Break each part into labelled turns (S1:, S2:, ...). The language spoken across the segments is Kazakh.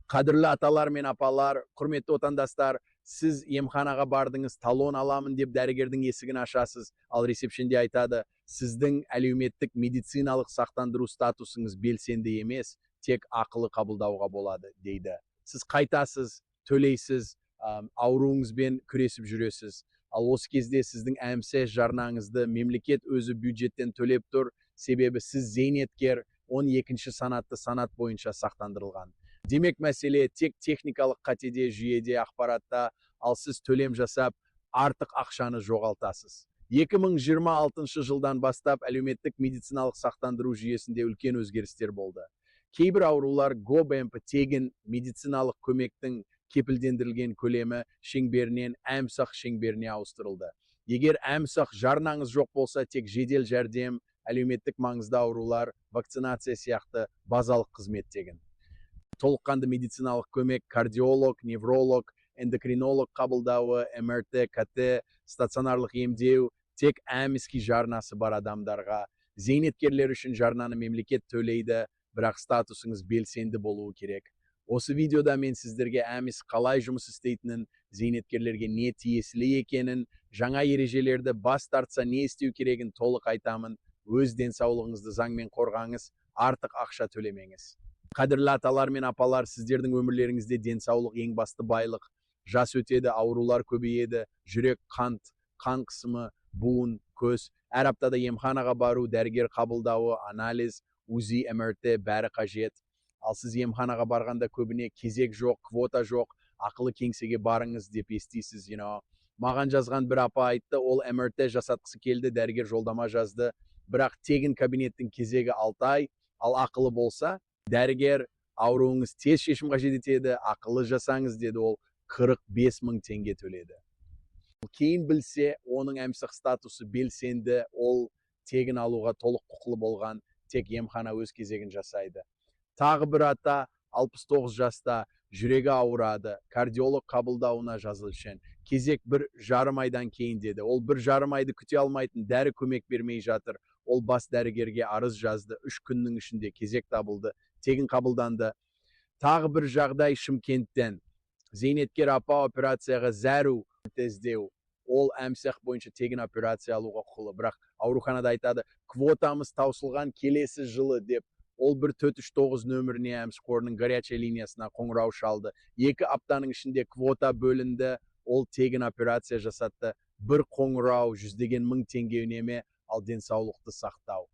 S1: Qadrli atalar men apalar, құрметті отандастар, сіз емханаға бардыңыз, талон аламын деп дәрігердің есігін ашасыз, ал ресепшенде айтады, сіздің әлеуметтік медициналық сақтандыру статусыңыз белсенді емес, тек ақылы қабылдауға болады, дейді. Сіз қайтасыз, төлейсіз, ауруыңызбен күресіп жүресіз. Ал осы кезде сіздің әмсе жарнаңызды мемлекет өзі бюджеттен төлеп тұр, себебі сіз зейнеткер 12-ші санатты санат бойынша сақтандырылған. Демек мәселе тек техникалық қатеде, жүйеде, ақпаратта, ал сіз төлем жасап, артық ақшаны жоғалтасыз. 2026 жылдан бастап әлеуметтік медициналық сақтандыру жүйесінде үлкен өзгерістер болды. Кейбір аурулар ГОБМП тегін медициналық көмектің кепілдендірілген көлемі шеңберінен әмсақ шеңберіне ауыстырылды. Егер әмсақ жарнаңыз жоқ болса, тек жедел жәрдем, әлеуметтік маңызды аурулар, вакцинация сияқты базалық қызмет тегін. Толыққанды медициналық көмек кардиолог, невролог, эндокринолог қабылдауы, МРТ, КТ, стационарлық емдеу тек әміскі жарнасы бар адамдарға. Зейнеткерлер үшін жарнаны мемлекет төлейді, бірақ статусыңыз белсенді болуы керек. Осы видеода мен сіздерге әміс қалай жұмыс істейтінін, зейнеткерлерге не тиесілі екенін, жаңа ережелерді бас тартса не істеу керегін толық айтамын. Өз денсаулығыңызды заңмен қорғаңыз, артық ақша төлемеңіз. Қадірлі аталар мен апалар, сіздердің өмірлеріңізде денсаулық ең басты байлық. Жас өтеді, аурулар көбейеді, жүрек, қант, қан қысымы, буын, көз. Әр аптада емханаға бару, дәрігер қабылдауы, анализ, УЗИ, МРТ бәрі қажет. Ал сіз емханаға барғанда көбіне кезек жоқ, квота жоқ, ақылы кеңсеге барыңыз деп естисіз. Маған жазған бір апа айтты, ол МРТ жасатқысы келді, дәрігер жолдама жазды. Бірақ тегін кабинеттің кезегі 6 ай, ал ақылы болса, дәрігер ауруыңыз тез шешім қажет етеді, ақылы жасаңыз деді, ол 45 мың теңге төледі. Кейін білсе, оның әмсық статусы белсенді, ол тегін алуға толық құқылы болған, тек емхана өз кезегін жасайды. Тағы бір ата 69 жаста жүрегі ауырады, кардиолог қабылдауына жазылышын. Кезек 1,5 айдан кейін деді. Ол 1,5 айды күте алмайтын, дәрі көмек бермей жатыр. Ол бас дәрігерге арыз жазды, 3 күннің ішінде кезек табылды, тегін қабылданды. Тағы бір жағдай Шымкенттен. Зейнеткер апа операцияға зәру тездеу. Ол әмсақ бойынша тегін операция алуға құқылы. Бірақ ауруханада айтады, квотамыз таусылған келесі жылы деп. Ол 1439 нөміріне әмс қорының горячая линиясына қоңырау шалды. 2 аптаның ішінде квота бөлінді, ол тегін операция жасатты. Бір қоңырау 100 мың теңге үнеме, ал денсаулықты сақтау.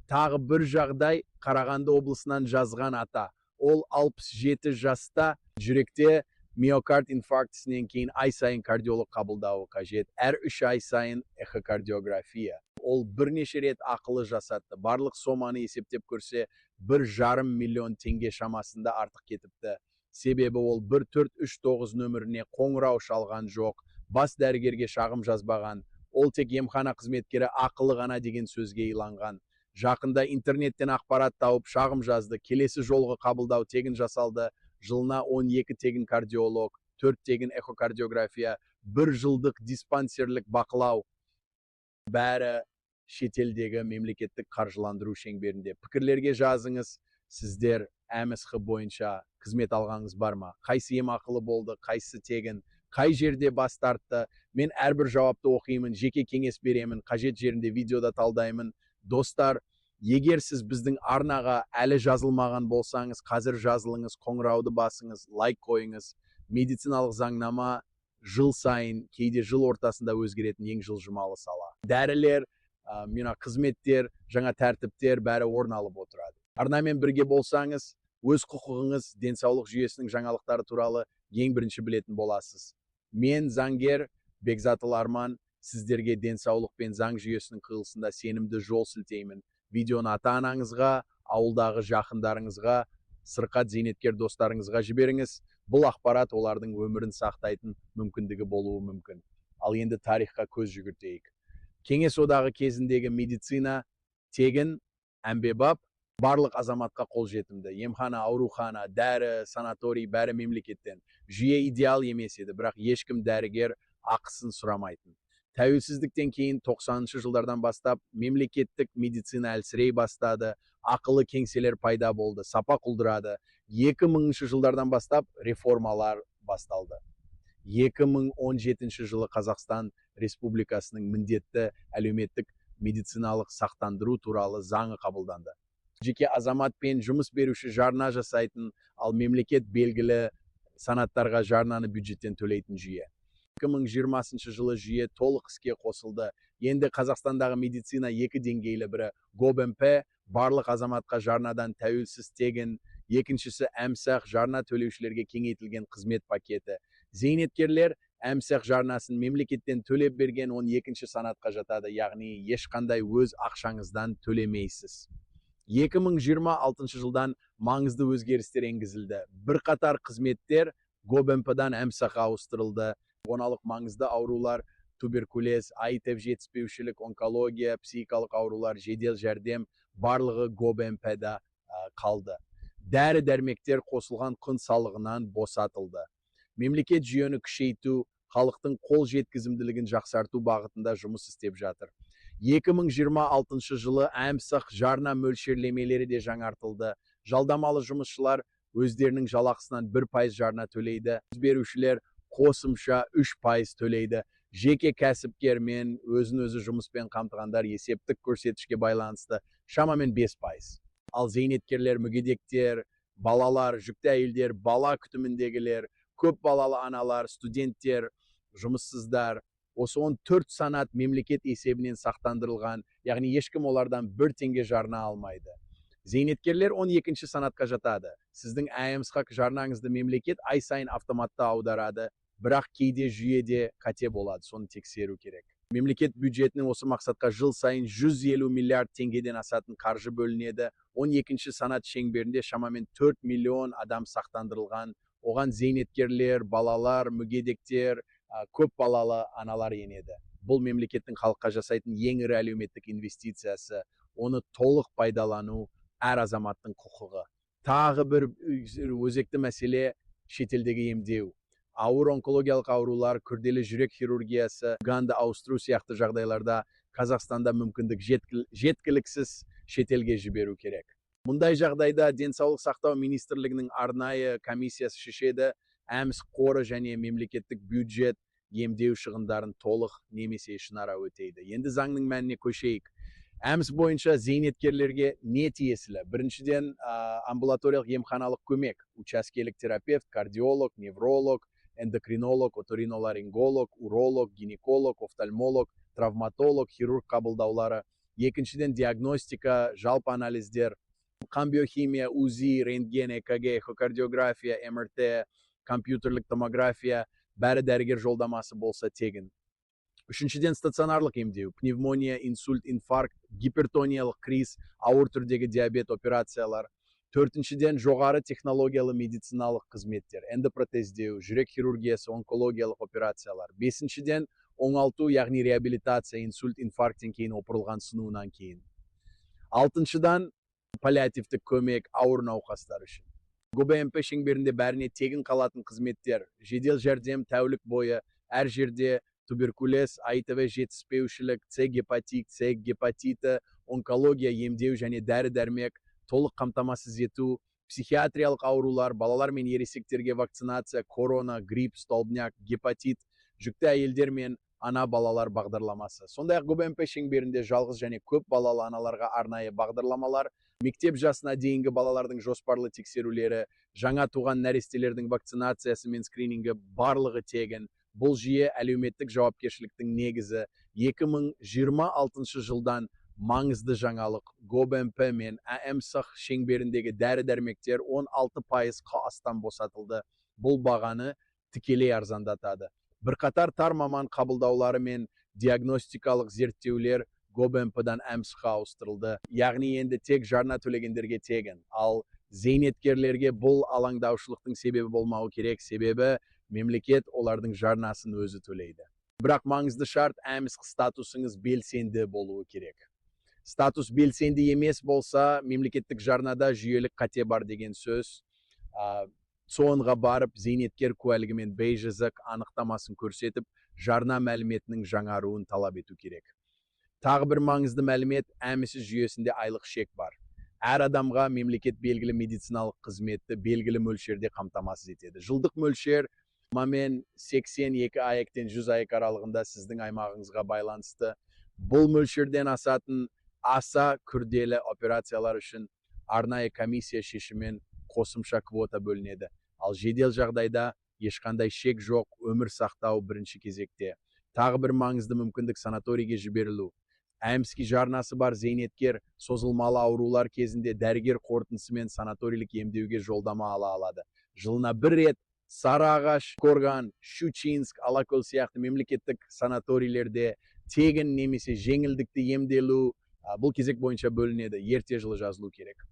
S1: Тағы бір жағдай Қарағанды облысынан жазған ата. Ол 67 жаста, жүректе миокард инфарктісінен кейін ай сайын кардиолог қабылдауы қажет. Әр 3 ай сайын эхокардиография. Ол бірнеше рет ақылы жасатты. Барлық соманы есептеп көрсе, 1,5 миллион теңге шамасында артық кетіпті. Себебі ол 1439 нөміріне қоңырау шалған жоқ, бас дәрігерге шағым жазбаған. Ол тек емхана қызметкері ақылы ғана деген сөзге иланған. Жақында интернеттен ақпарат тауып шағым жазды. Келесі жолғы қабылдау тегін жасалды. Жылына 12 тегін кардиолог, 4 тегін эхокардиография, 1 жылдық диспансерлік бақылау. Бәрі шетелдегі мемлекеттік қаржыландыру шеңберінде. Пікірлерге жазыңыз, сіздер әмісқы бойынша қызмет алғаңыз бар ма? Қайсы ем ақылы болды, қайсы тегін, қай жерде бас тартты? Мен әрбір жауапты оқимын, жеке кеңес беремін, қажет жерінде видеода талдаймын. Достар, егер сіз біздің арнаға әлі жазылмаған болсаңыз, қазір жазылыңыз, қоңырауды басыңыз, лайк қойыңыз. Медициналық заңнама жыл сайын, кейде жыл ортасында өзгеретін ең жылжымалы сала. Дәрілер, қызметтер, жаңа тәртіптер бәрі орын алып отырады. Арнамен бірге болсаңыз, өз құқығыңыз, денсаулық жүйесінің жаңалықтары туралы ең бірінші білетін боласыз. Мен заңгер Бекзатыл Арман, сіздерге денсаулық пен заң жүйесінің қиылысында сенімді жол сілтеймін. Видеоны ата-анаңызға, ауылдағы жақындарыңызға, сырқат зейнеткер достарыңызға жіберіңіз. Бұл ақпарат олардың өмірін сақтайтын мүмкіндігі болуы мүмкін. Ал енді тарихқа көз жүгіртейік. Кеңес одағы кезіндегі медицина тегін, әмбебап, барлық азаматқа қолжетімді. Емхана, аурухана, дәрі, санаторий бәрі мемлекеттен. Жүйе идеал емес еді, бірақ ешкім дәрігер ақысын сұрамайтын. Тәуелсіздіктен кейін 90-шы жылдардан бастап мемлекеттік медицина әлсірей бастады. ақылы кеңселер пайда болды, сапа құлдырады. 2000 жылдардан бастап реформалар басталды. 2017 жылы Қазақстан Республикасының міндетті әлеуметтік медициналық сақтандыру туралы заңы қабылданды. Жеке азаматпен жұмыс беруші жарна жасайтын, ал мемлекет белгілі санаттарға жарнаны бюджеттен төлейтін жүйе. 2020 жылы жүйе толық іске қосылды. Енді Қазақстандағы медицина екі деңгейлі: бірі ГОБМП, барлық азаматқа жарнадан тәуелсіз тегін, екіншісі әмсақ, жарна төлеушілерге кеңейтілген қызмет пакеті. Зейнеткерлер әмсақ жарнасын мемлекеттен төлеп берген 12 санатқа жатады, яғни ешқандай өз ақшаңыздан төлемейсіз. 2026 жылдан маңызды өзгерістер енгізілді. Бірқатар қызметтер ГОБМП-дан әмсаққа ауыстырылды. Оналық маңызды аурулар: туберкулез, АИТФ жетіспеушілік, онкология, психикалық аурулар, жедел жәрдем барлығы ГОБМП-да қалды. Дәрі-дәрмектер қосылған құн салығынан босатылды. Мемлекет жүйені күшейту, халықтың қол жеткізімділігін жақсарту бағытында жұмыс істеп жатыр. 2026 жылы әмсақ жарна мөлшерлемелері де жаңартылды. Жалдамалы жұмысшылар өздерінің жалақысынан 1% жарна төлейді. Берушілер қосымша 3% төлейді. Жеке кәсіпкер мен өзін-өзі жұмыспен қамтығандар есептік көрсеткішке байланысты шамамен 5%. Ал зейнеткерлер, мүгедектер, балалар, жүкті әйелдер, бала күтіміндегілер, көп балалы аналар, студенттер, жұмыссыздар, осы 14 санат мемлекет есебінен сақтандырылған, яғни ешкім олардан 1 теңге жарна алмайды. Зейнеткерлер 12 санатқа жатады. Сіздің әмсақ жарнаңызды мемлекет ай сайын автоматты аударады, бірақ кейде жүйеде қате болады, соны тексеру керек. Мемлекет бюджетінің осы мақсатқа жыл сайын 150 миллиард теңгеден асатын қаржы бөлінеді. 12 санат шеңберінде шамамен 4 миллион адам сақтандырылған. Оған зейнеткерлер, балалар, мүгедектер, көп балалы аналар енеді. Бұл мемлекеттің халыққа жасайтын ең ірі әлеуметтік инвестициясы. Оны толық пайдалану әр азаматтың құқығы. Тағы бір өзекті мәселе шетелдегі емдеу. Ауыр онкологиялық аурулар, күрделі жүрек хирургиясы, органды ауыстыру сияқты жағдайларда Қазақстанда мүмкіндік жеткіліксіз шетелге жіберу керек. Мұндай жағдайда денсаулық сақтау министрлігінің арнайы комиссиясы шешеді, әмс қоры және мемлекеттік бюджет емдеу шығындарын толық немесе ішінара өтейді. Енді заңның мәніне көшейік. Әмс бойынша зейнеткерлерге не тиесілі? Біріншіден, амбулаториялық емханалық көмек, учаскелік терапевт, кардиолог, невролог, эндокринолог, оториноларинголог, уролог, гинеколог, офтальмолог, травматолог, хирург қабылдаулары. Екіншіден, диагностика, жалпы анализдер, қан биохимия, УЗИ, рентген, ЭКГ, эхокардиография, МРТ, компьютерлік томография, бәрі дәрігер жолдамасы болса тегін. Үшіншіден, стационарлық емдеу, пневмония, инсульт, инфаркт, гипертониялық криз, ауыр түрдегі диабет операциялар. Төртіншіден, жоғары технологиялы медициналық қызметтер, эндопротездеу, жүрек хирургиясы, онкологиялық операциялар. Бесіншіден, оңалту, яғни реабилитация, инсульт, инфаркттен кейін опырылған сынуынан кейін. Алтыншыдан, паллиативтік көмек ауыр науқастар үшін. ГОБМП шеңберінде бәріне тегін қалатын қызметтер, жедел жәрдем тәулік бойы, әр жерде туберкулез, АИТВ жетіспеушілік, С гепатиті, онкология емдеу және дәрі-дәрмек толық қамтамасыз ету, психиатриялық аурулар, балалар мен ересектерге вакцинация, корона, грипп, столбняк, гепатит, жүкті әйелдер мен ана балалар бағдарламасы. Сондай-ақ ГОБМП шеңберінде жалғыз және көп балалы аналарға арнайы бағдарламалар, мектеп жасына дейінгі балалардың жоспарлы тексерулері, жаңа туған нәрестелердің вакцинациясы мен скринингі барлығы тегін. Бұл жүйе әлеуметтік жауапкершіліктің негізі. 2026 жылдан маңызды жаңалық: ГОБМП мен әмсақ шеңберіндегі дәрі-дәрмектер 16%-қа астам босатылды. Бұл бағаны тікелей арзандатады. Бірқатар тар маман қабылдаулары мен диагностикалық зерттеулер ГОБМП-дан әмсқа ауыстырылды. Яғни енді тек жарна төлегендерге тегін. Ал зейнеткерлерге бұл алаңдаушылықтың себебі болмауы керек, себебі мемлекет олардың жарнасын өзі төлейді. Бірақ маңызды шарт, әмсқ статусыңыз белсенді болуы керек. Статус белсенді емес болса, мемлекеттік жарнада жүйелік қате бар деген сөз. Соңға барып, зейнеткер куәлігі мен бейжізік анықтамасын көрсетіп, жарна мәліметінің жаңаруын талап ету керек. Тағы бір маңызды мәлімет, әмс жүйесінде айлық шек бар. әр адамға мемлекет белгілі медициналық қызметті белгілі мөлшерде қамтамасыз етеді. Жылдық мөлшер шамамен 82 аектен 100 аек аралығында сіздің аймағыңызға байланысты. Бұл мөлшерден асатын аса күрделі операциялар үшін арнайы комиссия шешімімен қосымша квота бөлінеді. Ал жедел жағдайда ешқандай шек жоқ, өмір сақтау бірінші кезекте. Тағы бір маңызды мүмкіндік санаторийге жіберілу. АМСК жарнасы бар зейнеткер созылмалы аурулар кезінде дәрігер қорытындысымен санаторийлік емдеуге жолдама ала алады. Жылына бір рет Сарыағаш, Корған, Щучинск, Алакөл сияқты мемлекеттік санаторийлерде тегін немесе жеңілдікті емделу бұл кезек бойынша бөлінеді. Ерте жылы жазылу керек.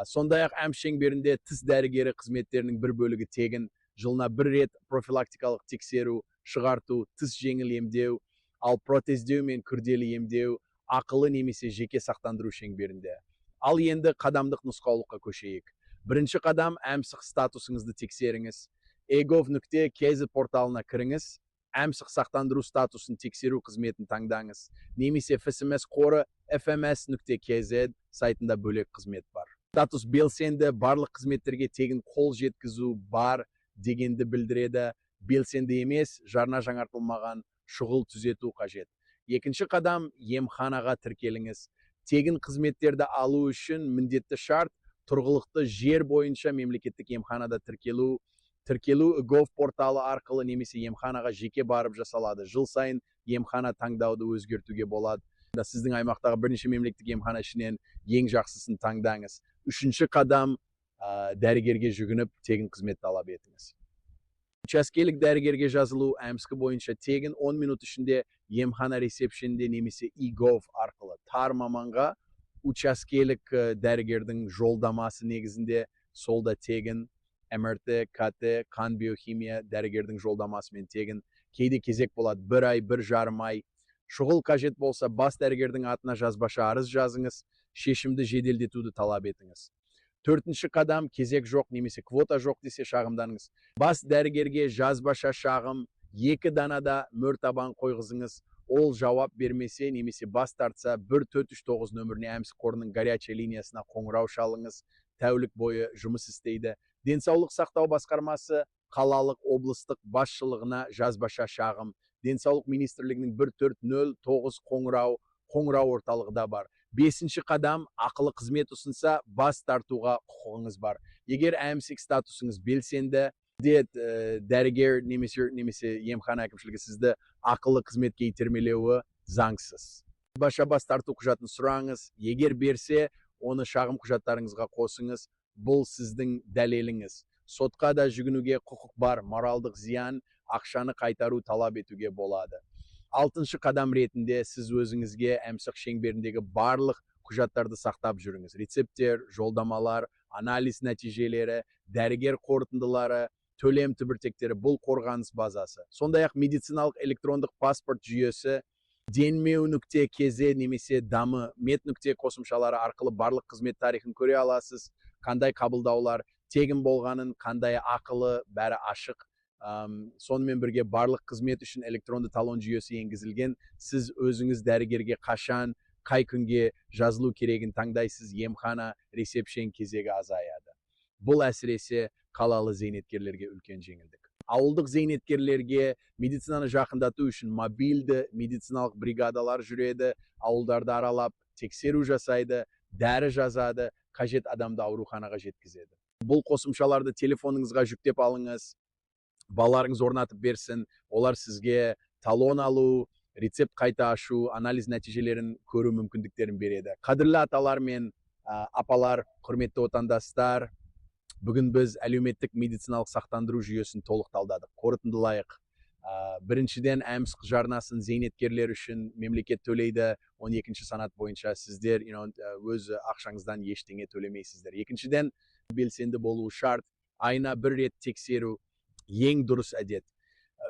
S1: Сондай-ақ АМС шеңберінде тіс дәрігері қызметтерінің бір бөлігі тегін. Жылына бір рет профилактикалық тексеру, шығарту, тіс жеңіл емдеу, ал протездеу мен күрделі емдеу ақылы немесе жеке сақтандыру шеңберінде. Ал енді қадамдық нұсқаулыққа көшейік. Бірінші қадам АМС статусыңызды тексеріңіз. egov.kz порталына кіріңіз, АМС сақтандыру статусын тексеру қызметін таңдаңыз. Немесе FSMS қоры fms.kz сайтында бөлек қызмет бар. Статус белсенді барлық қызметтерге тегін қол жеткізу бар дегенді білдіреді. Белсенді емес, жарна жаңартылмаған шұғыл түзету қажет. Екінші қадам емханаға тіркеліңіз. Тегін қызметтерді алу үшін міндетті шарт тұрғылықты жер бойынша мемлекеттік емханада тіркелу Gov порталы арқылы немесе емханаға жеке барып жасалады. Жыл сайын емхана таңдауды өзгертуге болады. Сіздің аймақтағы бірнеше мемлекеттік емхана ішінен ең жақсысын таңдаңыз. Үшінші қадам дәрігерге жүгініп тегін қызмет талап етіңіз. Учаскелік дәрігерге жазылу АМСК бойынша тегін 10 минут ішінде емхана ресепшенде немесе e-gov арқылы тар маманға учаскелік дәрігердің жолдамасы негізінде солда тегін МРТ, КТ, қан биохимия дәрігердің жолдамасымен тегін. Кейде кезек болады 1 ай, 1,5 ай. Шұғыл қажет болса бас дәрігердің атына жазбаша арыз жазыңыз, шешімді жеделдетуді талап етіңіз. Төртінші қадам кезек жоқ немесе квота жоқ десе шағымданыңыз. Бас дәрігерге жазбаша шағым 2 данада мөртабан қойғызыңыз. Ол жауап бермесе немесе бас тартса 1439 нөміріне АМС қорының горячая линиясына қоңырау шалыңыз. Тәулік бойы жұмыс істейді. Денсаулық сақтау басқармасы қалалық облыстық басшылығына жазбаша шағым. Денсаулық министрлігінің 1409 қоңырау орталығы да бар. Бесінші қадам ақылы қызмет ұсынса бас тартуға құқығыңыз бар. Егер АМС статусыңыз белсенді, дәрігер немесе емхана әкімшілігі сізді ақылы қызметке итермелеуі заңсыз. Бас тарту құжатын сұраңыз. Егер берсе, оны шағым құжаттарыңызға қосыңыз. Бұл сіздің дәлеліңіз. Сотқа да жүгінуге құқық бар, моралдық зиян, ақшаны қайтару талап етуге болады. Алтыншы қадам ретінде сіз өзіңізге АМС шеңберіндегі барлық құжаттарды сақтап жүріңіз. Рецепттер, жолдамалар, анализ нәтижелері, дәрігер қорытындылары, төлем түбіртектері бұл қорғаныс базасы. Сондай-ақ медициналық электрондық паспорт жүйесі денмеу.kz немесе дамы мет.кз қосымшалары арқылы барлық қызмет тарихын көре аласыз. Қандай қабылдаулар тегін болғанын, қандай ақылы, бәрі ашық. Сонымен бірге барлық қызмет үшін электронды талон жүйесі енгізілген. Сіз өзіңіз дәрігерге қашан, қай күнге жазылу керегін таңдайсыз, емхана, ресепшен кезегі азаяды. Бұл әсіресе қалалы зейнеткерлерге үлкен жеңілдік. Ауылдық зейнеткерлерге медицинаны жақындату үшін мобильді медициналық бригадалар жүреді, ауылдарды аралап, тексеру жасайды, дәрі жазады, қажет адамды ауруханаға жеткізеді. Бұл қосымшаларды телефоныңызға жүктеп алыңыз, балаларыңыз орнатып берсін, олар сізге талон алу, рецепт қайта ашу, анализ нәтижелерін көру мүмкіндіктерін береді. Қадірлі аталар мен апалар, құрметті отандастар, бүгін біз әлеуметтік медициналық сақтандыру жүйесін толық талдадық. Қорытындылайық. Біріншіден АМС жарнасын зейнеткерлер үшін мемлекет төлейді. 12-ші санат бойынша сіздер өз ақшаңыздан ештеңе төлемейсіздер. Екіншіден белсенді болу шарт, айына бір рет тексеру ең дұрыс әдет.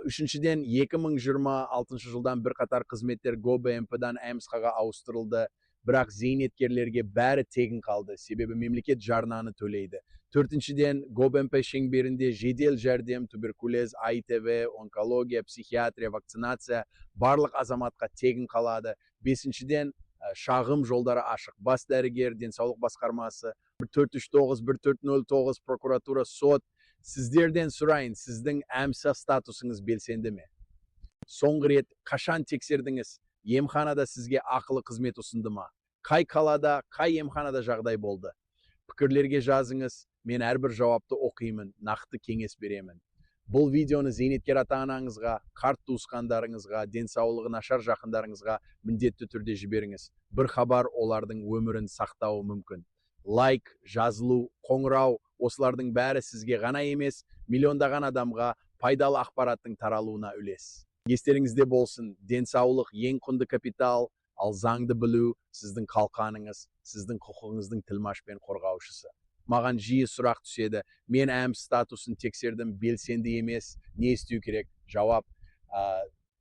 S1: Үшіншіден 2026 жылдан бір қатар қызметтер GoBMP-дан АМС-ға ауыстырылды. Бірақ зейнеткерлерге бәрі тегін қалды, себебі мемлекет жарнаны төлейді. Төртіншіден, GoBMP шеңберінде жедел жәрдем, туберкулез, АИТВ, онкология, психиатрия, вакцинация барлық азаматқа тегін қалады. Бесіншіден, шағым жолдары ашық. Бас дәрігер, денсаулық басқармасы, 1439, 1409 прокуратура, сот. Сіздерден сұрайын, сіздің әмса статусыңыз белсенді ме? Соңғы рет қашан тексердіңіз? Емханада сізге ақылы қызмет ұсынды ма? Қай қалада, қай емханада жағдай болды? Пікірлерге жазыңыз, мен әрбір жауапты оқимын, нақты кеңес беремін. Бұл видеоны зейнеткер ата-анаңызға, қарт туысқандарыңызға, денсаулығы нашар жақындарыңызға міндетті түрде жіберіңіз. Бір хабар олардың өмірін сақтауы мүмкін. Лайк, жазылу, қоңырау, осылардың бәрі сізге ғана емес, миллиондаған адамға пайдалы ақпараттың таралуына үлес. Естеріңізде болсын, денсаулық ең құнды капитал, ал заңды білу сіздің қалқаныңыз, сіздің құқығыңыздың тілмаш пен қорғаушысы. Маған жиі сұрақ түседі, мен әмс статусын тексердім, белсенді емес, не істеу керек? Жауап,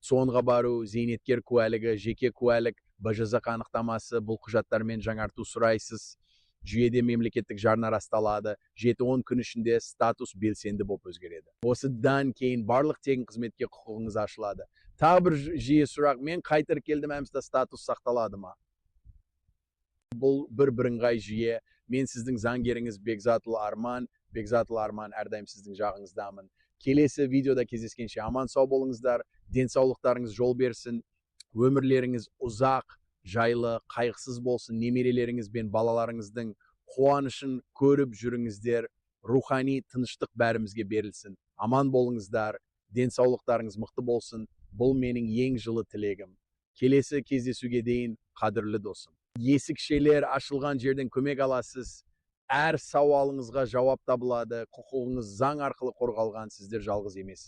S1: сонға бару, зейнеткер куәлігі, жеке куәлік, БЖЗ анықтамасы, бұл құжаттармен жаңарту сұрайсыз. Жүйеде мемлекеттік жарна расталады, 7-10 күн ішінде статус белсенді болып өзгереді. Осыдан кейін барлық тегін қызметке құқығыңыз ашылады. Тағы бір жиі сұрақ, мен қайтыр келдім, әмста статус сақталады ма? Бұл бір бірыңғай жүйе. Мен сіздің заңгеріңіз Бекзатұлы Арман, әрдайым сіздің жағыңыздамын. Келесі видеода кездескенше аман сау болыңыздар, денсаулықтарыңыз жол берсін, өмірлеріңіз ұзақ, жайлы, қайғысыз болсын, немерелеріңіз бен балаларыңыздың қуанышын көріп жүріңіздер, рухани тыныштық бәрімізге берілсін. Аман болыңыздар, денсаулықтарыңыз мықты болсын, бұл менің ең жылы тілегім. Келесі кездесуге дейін, қадірлі досым. Есікшелер ашылған жерден көмек аласыз, әр сауалыңызға жауап табылады, құқығыңыз заң арқылы қорғалған, сіздер жалғыз емес.